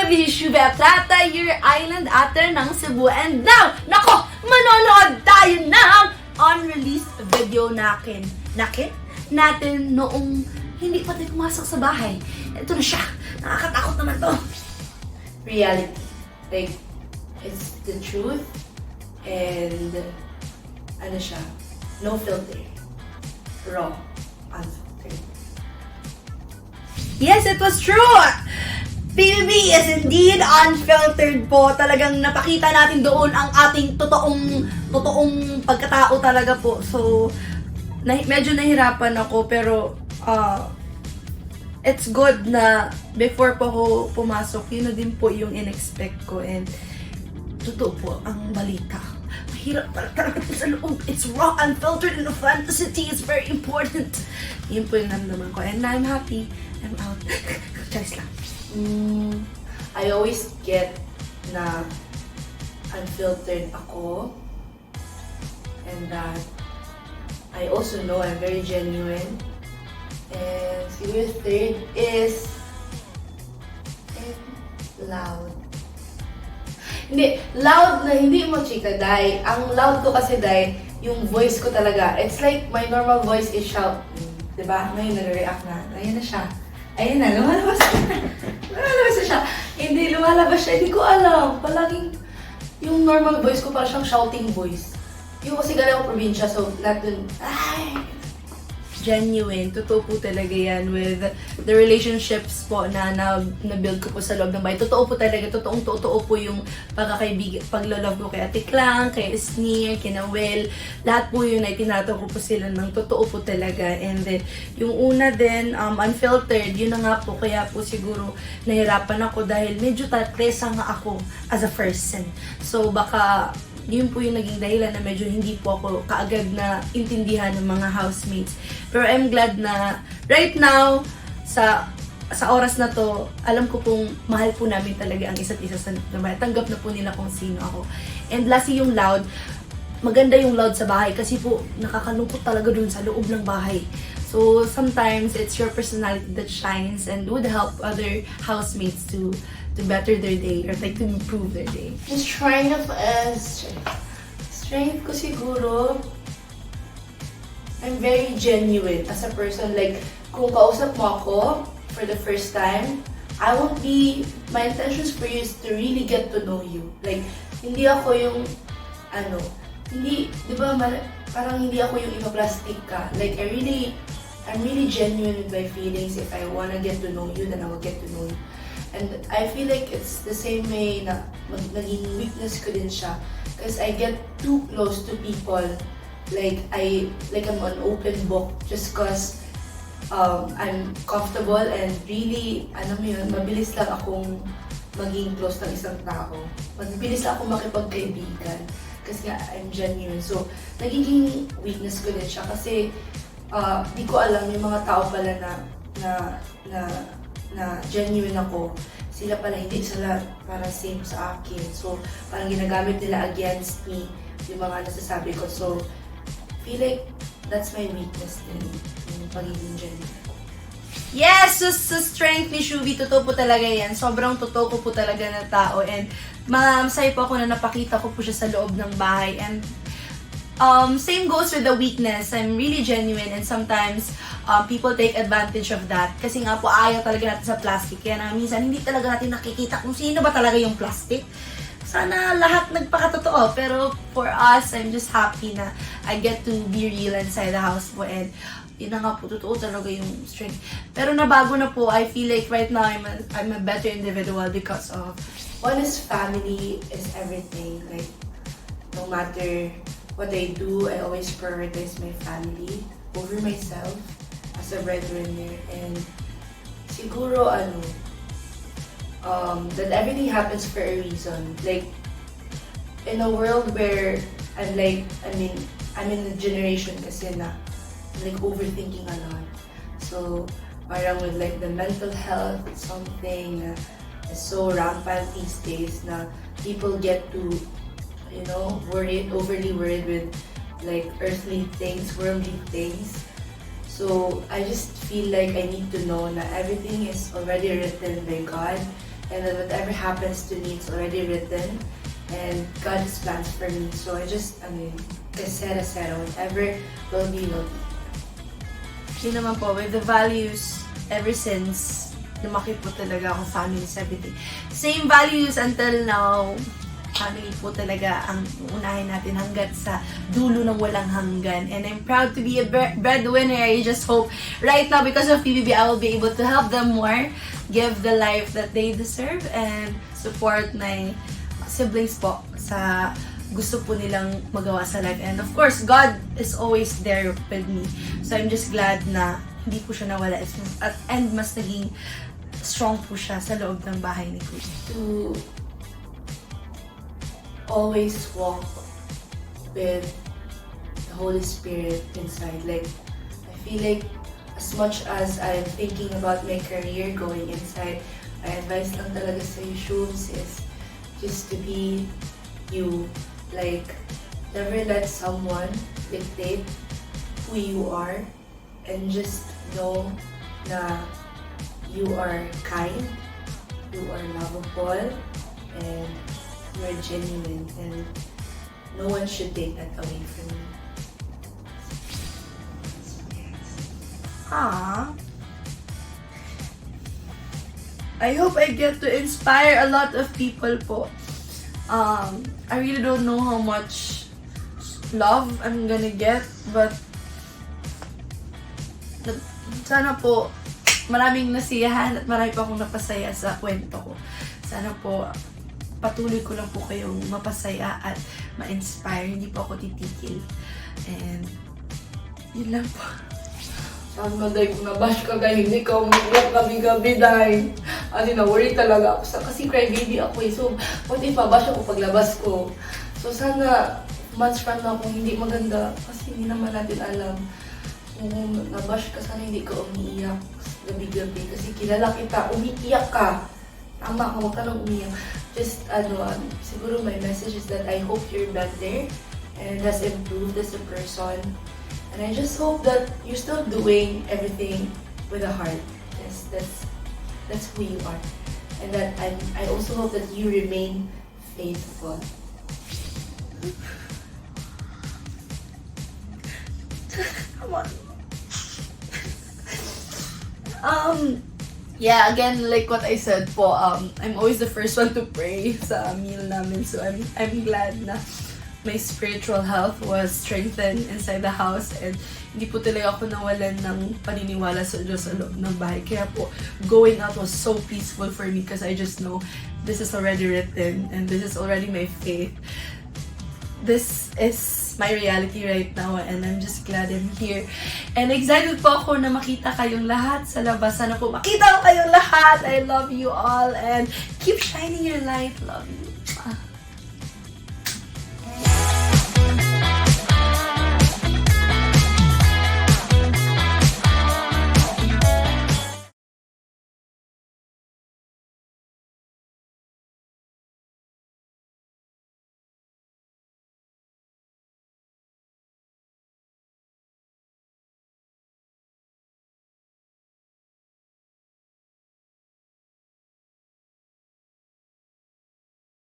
Vishu Betrata, your island ate ng Cebu. And now, nako, manonood tayo ng unreleased video natin noong hindi pa tayo pumasok sa bahay. Ito na siya. Nakakatakot naman to. Reality. Like, it's the truth. And, ano siya? No filter. Raw. Unfiltered. Yes, it was true! PBB is indeed unfiltered po. Talagang napakita natin doon ang ating totoong pagkatao talaga po. So, medyo nahirapan ako pero it's good na before po ako pumasok, yun na din po yung in-expect ko. And totoo po ang balita. Mahirap pala talaga po sa loob. It's raw, unfiltered, and authenticity is very important. Yun po yung namnaman ko. And I'm happy. I'm out. Charis lang. I always get na unfiltered ako. And that I also know I'm very genuine. And siguro third is loud. Hindi, loud na hindi mo chika, Day. Ang loud ko kasi, Day, yung voice ko talaga. It's like my normal voice is shout. Diba? Ngayon nag-react na. Ayan na siya. Ayun na, lumalabas na. Lumalabas na siya. Hindi, lumalabas siya. Hindi ko alam. Palaging yung normal voice ko para siyang shouting voice. Yung kasi galing ako probinsya, so lahat dun, ay! Genuine. Totoo po talaga yan with the relationships po na na-build ko po sa loob ng bahay. Totoo po talaga. Totoo po yung pagkakaibigan, paglalove ko kay Ate Clang, kay Sneer, kay Noel. Lahat po yun ay tinato ko po sila ng totoo po talaga. And then, yung una din, unfiltered, yun na nga po. Kaya po siguro nahirapan ako dahil medyo tatresa nga ako as a person. So, baka yun po yung naging dahilan na medyo hindi po ako kaagad na intindihan ng mga housemates. Pero I'm glad na right now, sa oras na to, alam ko pong mahal po namin talaga ang isa't isa sa bahay. Tanggap na po nila kung sino ako. And lastly, yung loud. Maganda yung loud sa bahay kasi po nakakalungkot talaga dun sa loob ng bahay. So sometimes it's your personality that shines and would help other housemates to better their day or like to improve their day. The strength of strength ko siguro, I'm very genuine as a person. Like, kung kausap mo ako for the first time, my intentions for you is to really get to know you. Like, hindi ako yung, di ba, parang hindi ako yung ipa-plastic ka. Like, I'm really genuine with my feelings. If I wanna get to know you, then I will get to know you. And I feel like it's the same way na naging weakness ko din siya. Because I get too close to people. Like I'm an open book just cause I'm comfortable and really, mabilis lang akong maging close ng isang tao. Mabilis lang akong makipagkaibigan. Kasi nga, I'm genuine. So, nagiging weakness ko din siya kasi di ko alam yung mga tao pala na genuine ako, sila pala hindi sila para same sa akin. So, parang ginagamit nila against me yung mga nasasabi ko. So, feel like that's my weakness din, yung pagiging genuine. Yes! Sa strength ni Shuvi, totoo po talaga yan. Sobrang totoo ko po talaga na tao. And masaya po ako na napakita ko po siya sa loob ng bahay. And same goes with the weakness. I'm really genuine and sometimes people take advantage of that. Kasi nga po ayaw talaga natin sa plastic. Kaya na minsan hindi talaga natin nakikita kung sino ba talaga yung plastic. Sana lahat nagpakatotoo. Pero for us, I'm just happy na I get to be real inside the house po. And yun na nga po, totoo talaga yung strength. Pero nabago na po. I feel like right now I'm a better individual because of one is family is everything. Like, no matter what I do, I always prioritize my family over myself as a breadwinner. And siguro that everything happens for a reason. Like, in a world where I'm in a generation kasi na like overthinking a lot. So, parang with like the mental health, something is so rampant these days na people get to overly worried with like earthly things, worldly things. So I just feel like I need to know that everything is already written by God and that whatever happens to me, it's already written, and God has plans for me. So I just, etc. Whatever will be, will be. Yun naman po, with the values, ever since lumaki po talaga akong family is everything. Same values until now. Family po talaga ang unahin natin hanggat sa dulo ng walang hanggan. And I'm proud to be a breadwinner. I just hope right now, because of PBB, I will be able to help them more, give the life that they deserve, and support my siblings po sa gusto po nilang magawa sa life. And of course, God is always there with me. So I'm just glad na hindi po siya nawala and mas naging strong po siya sa loob ng bahay ni Kuya. To always walk with the Holy Spirit inside. Like, I feel like as much as I'm thinking about my career going inside, my advice lang talaga sa you, Shubs, is just to be you. Like, never let someone dictate who you are, and just know na you are kind, you are lovable, and you are genuine, and no one should take that away from you. I hope I get to inspire a lot of people po. I really don't know how much love I'm gonna get, but sana po maraming nasiyahan at marami pa akong napasaya sa kwento ko. Sana po patuloy ko lang po kayong mapasaya at ma-inspire. Hindi po ako titigil. And yun lang po. Sabi nga, Day, kung nabash ka, Day, hindi ka umiyak gabi-gabi, Day. Na-worry talaga ako. Kasi crybaby ako eh. So, what if mabash ako paglabas ko? So, sana, months from now, kung hindi maganda, kasi hindi naman natin alam. Kung nabash ka, sana hindi ka umiiyak gabi-gabi. Kasi kilala kita, umiiyak ka. Tama ka, huwag ka lang umiyak. Just, siguro my message is that I hope you're better and has improved as a person. And I just hope that you're still doing everything with a heart. Yes, that's who you are. And that I also hope that you remain faithful. Come on. Yeah, again, like what I said po, I'm always the first one to pray sa meal namin. So I'm glad na my spiritual health was strengthened inside the house, and hindi po talaga ako nawalan ng paniniwala sa Diyos sa loob ng bahay. Kaya po, going out was so peaceful for me because I just know this is already written and this is already my faith. This is my reality right now, and I'm just glad I'm here. And excited po ako na makita kayong lahat sa labas. Sana po makita ko kayong lahat. I love you all, and keep shining your light. Love you.